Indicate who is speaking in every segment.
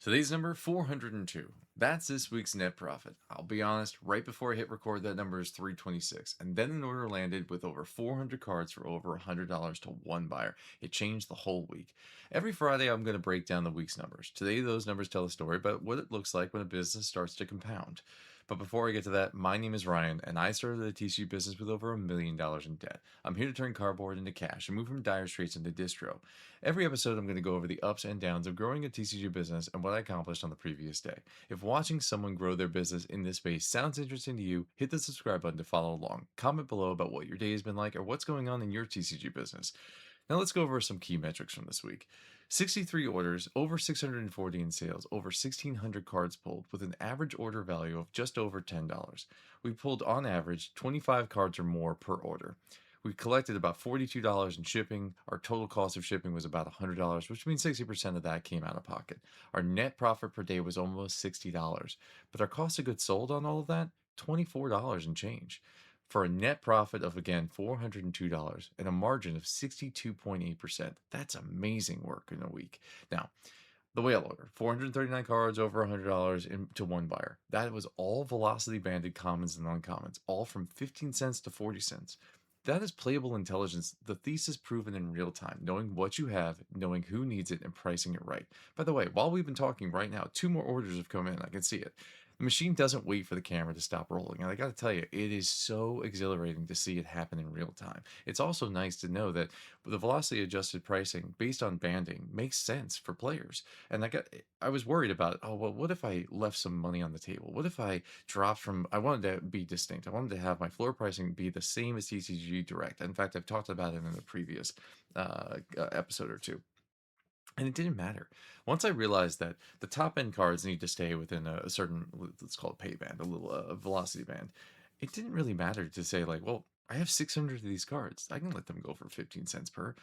Speaker 1: Today's number 402. That's this week's net profit. I'll be honest, right before I hit record, that number is 326. And then an order landed with over 400 cards for over $100 to one buyer. It changed the whole week. Every Friday, I'm going to break down the week's numbers. Today, those numbers tell a story about what it looks like when a business starts to compound. But before I get to that, my name is Ryan, and I started a TCG business with over $1 million in debt. I'm here to turn cardboard into cash and move from dire straits into distro. Every episode, I'm going to go over the ups and downs of growing a TCG business and what I accomplished on the previous day. If watching someone grow their business in this space sounds interesting to you, hit the subscribe button to follow along. Comment below about what your day has been like or what's going on in your TCG business. Now let's go over some key metrics from this week. 63 orders, over 640 in sales, over 1,600 cards pulled, with an average order value of just over $10. We pulled on average 25 cards or more per order. We collected about $42 in shipping. Our total cost of shipping was about $100, which means 60% of that came out of pocket. Our net profit per day was almost $60, but our cost of goods sold on all of that, $24 and change. For a net profit of again $402 and a margin of 62.8%. That's amazing work in a week. Now, the whale order, 439 cards, over $100 to one buyer. That was all velocity banded commons and uncommons, all from 15 cents to 40 cents. That is playable intelligence, the thesis proven in real time, knowing what you have, knowing who needs it, and pricing it right. By the way, while we've been talking right now, two more orders have come in. I can see it. The machine doesn't wait for the camera to stop rolling. And I got to tell you, it is so exhilarating to see it happen in real time. It's also nice to know that the velocity adjusted pricing based on banding makes sense for players. And I was worried about, oh, well, what if I left some money on the table? What if I dropped from, I wanted to be distinct. I wanted to have my floor pricing be the same as TCG Direct. In fact, I've talked about it in a previous episode or two. And it didn't matter. Once I realized that the top end cards need to stay within a certain, let's call it pay band, a little velocity band, it didn't really matter to say, like, well, I have 600 of these cards. I can let them go for 15 cents per.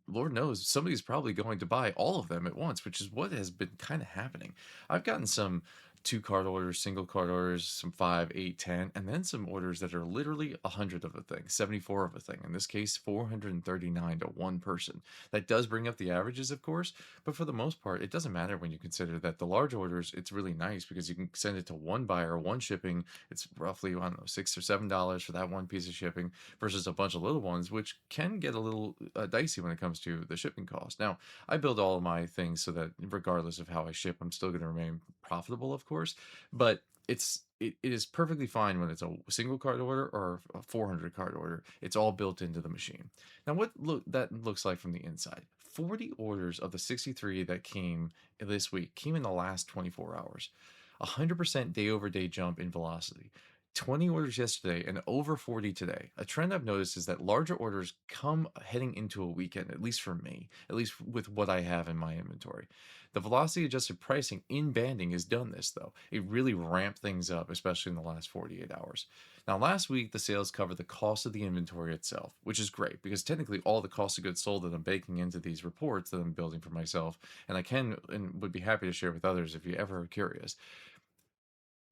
Speaker 1: Lord knows somebody's probably going to buy all of them at once, which is what has been kind of happening. I've gotten some two card orders, single card orders, some 5, 8, 10, and then some orders that are literally 100 of a thing, 74 of a thing. In this case, 439 to one person. That does bring up the averages, of course, but for the most part, it doesn't matter when you consider that the large orders, it's really nice because you can send it to one buyer, one shipping. It's roughly, I don't know, $6 or $7 for that one piece of shipping versus a bunch of little ones, which can get a little dicey when it comes to the shipping cost. Now, I build all of my things so that regardless of how I ship, I'm still going to remain profitable, of course, but it is perfectly fine when it's a single card order or a 400 card order. It's all built into the machine. Now, what that looks like from the inside. 40 orders of the 63 that came this week came in the last 24 hours. 100% day over day jump in velocity. 20 orders yesterday and over 40 today. A trend I've noticed is that larger orders come heading into a weekend, at least for me, at least with what I have in my inventory. The velocity adjusted pricing in banding has done this, though. It really ramped things up, especially in the last 48 hours. Now, last week, the sales covered the cost of the inventory itself, which is great because technically all the cost of goods sold that I'm baking into these reports that I'm building for myself, and I can and would be happy to share with others if you ever are curious,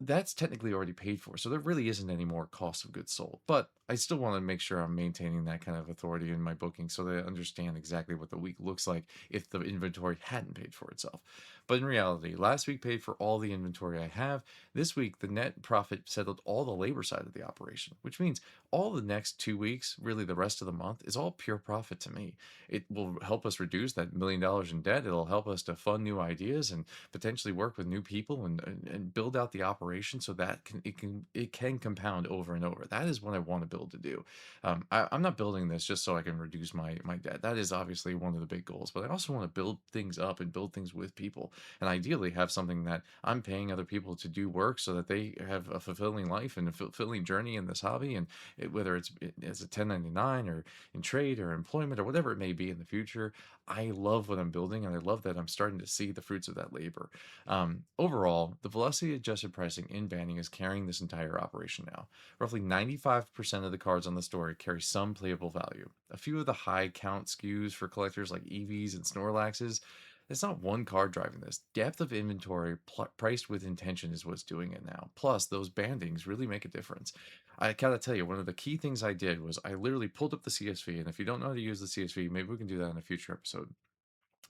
Speaker 1: that's technically already paid for. So there really isn't any more cost of goods sold. But I still want to make sure I'm maintaining that kind of authority in my booking so that I understand exactly what the week looks like if the inventory hadn't paid for itself. But in reality, last week paid for all the inventory I have. This week, the net profit settled all the labor side of the operation, which means all the next 2 weeks, really the rest of the month, is all pure profit to me. It will help us reduce that $1 million in debt. It'll help us to fund new ideas and potentially work with new people and build out the operation so that it can compound over and over. That is what I want to build to do. I'm not building this just so I can reduce my debt. That is obviously one of the big goals, but I also want to build things up and build things with people, and ideally have something that I'm paying other people to do work so that they have a fulfilling life and a fulfilling journey in this hobby. And whether it's as a 1099 or in trade or employment or whatever it may be in the future, I love what I'm building, and I love that I'm starting to see the fruits of that labor. Overall, the velocity adjusted pricing in banding is carrying this entire operation now. Roughly 95% of the cards on the store carry some playable value. A few of the high count SKUs for collectors like EVs and Snorlaxes, it's not one card driving this. Depth of inventory priced with intention is what's doing it now. Plus, those bandings really make a difference. I gotta tell you, one of the key things I did was I literally pulled up the CSV, and if you don't know how to use the CSV, maybe we can do that in a future episode.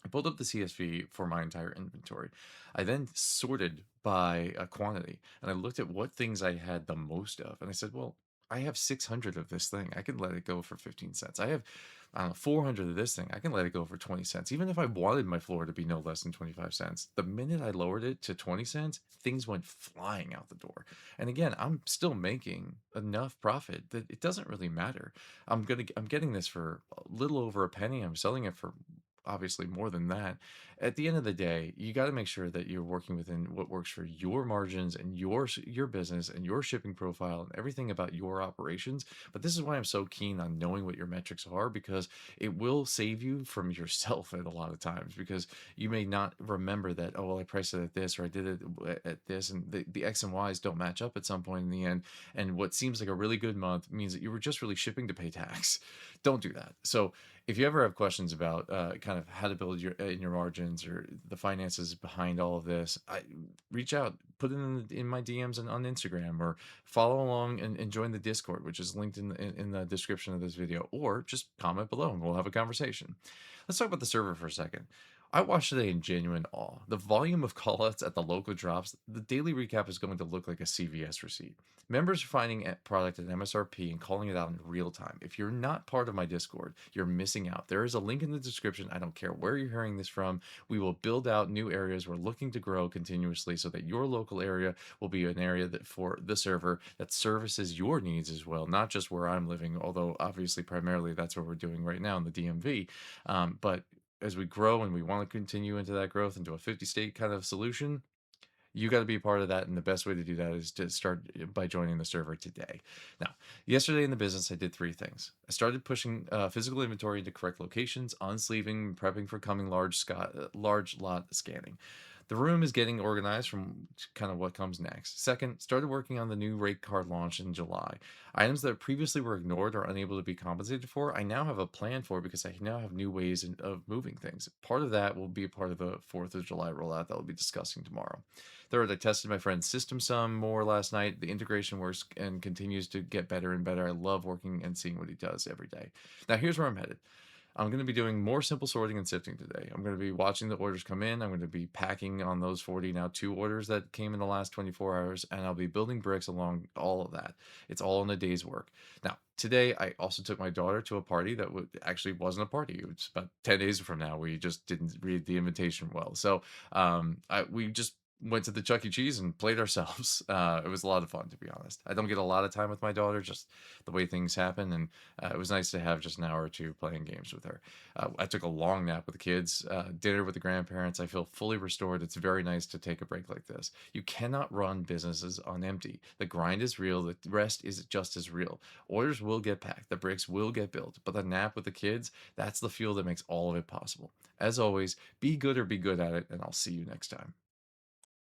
Speaker 1: I pulled up the CSV for my entire inventory. I then sorted by a quantity and I looked at what things I had the most of. And I said, well, I have 600 of this thing. I can let it go for 15 cents. I have, I don't know, 400 of this thing. I can let it go for 20 cents. Even if I wanted my floor to be no less than 25 cents, the minute I lowered it to 20 cents, things went flying out the door. And again, I'm still making enough profit that it doesn't really matter. I'm getting this for a little over a penny. I'm selling it for obviously more than that. At the end of the day, you got to make sure that you're working within what works for your margins and your business and your shipping profile and everything about your operations. But this is why I'm so keen on knowing what your metrics are, because it will save you from yourself at a lot of times, because you may not remember that, oh well, I priced it at this, or I did it at this, and the X and Y's don't match up at some point in the end. And what seems like a really good month means that you were just really shipping to pay tax. Don't do that. So if you ever have questions about kind of how to build your in your margins or the finances behind all of this, reach out, put it in my DMs and on Instagram, or follow along and join the Discord, which is linked in the description of this video, or just comment below and we'll have a conversation. Let's talk about the server for a second. I watched today in genuine awe. The volume of callouts at the local drops, the daily recap is going to look like a CVS receipt. Members are finding a product at MSRP and calling it out in real time. If you're not part of my Discord, you're missing out. There is a link in the description. I don't care where you're hearing this from. We will build out new areas. We're looking to grow continuously so that your local area will be an area that for the server that services your needs as well, not just where I'm living, although obviously primarily that's what we're doing right now in the DMV. But as we grow and we want to continue into that growth into a 50 state kind of solution, you got to be a part of that. And the best way to do that is to start by joining the server today. Now, yesterday in the business, I did three things. I started pushing physical inventory into correct locations, unsleeving, prepping for coming large lot scanning. The room is getting organized from kind of what comes next. Second, started working on the new rate card launch in July. Items that previously were ignored or unable to be compensated for, I now have a plan for, because I now have new ways of moving things. Part of that will be a part of the 4th of July rollout that we'll be discussing tomorrow. Third, I tested my friend's system some more last night. The integration works and continues to get better and better. I love working and seeing what he does every day. Now, here's where I'm headed. I'm going to be doing more simple sorting and sifting today. I'm going to be watching the orders come in. I'm going to be packing on those 40, now 2 orders that came in the last 24 hours, and I'll be building bricks along all of that. It's all in a day's work. Now, today, I also took my daughter to a party that actually wasn't a party. It was about 10 days from now. We just didn't read the invitation well. So we just went to the Chuck E. Cheese and played ourselves. It was a lot of fun, to be honest. I don't get a lot of time with my daughter, just the way things happen, and it was nice to have just an hour or two playing games with her. I took a long nap with the kids, dinner with the grandparents. I feel fully restored. It's very nice to take a break like this. You cannot run businesses on empty. The grind is real. The rest is just as real. Orders will get packed. The bricks will get built. But the nap with the kids, that's the fuel that makes all of it possible. As always, be good or be good at it, and I'll see you next time.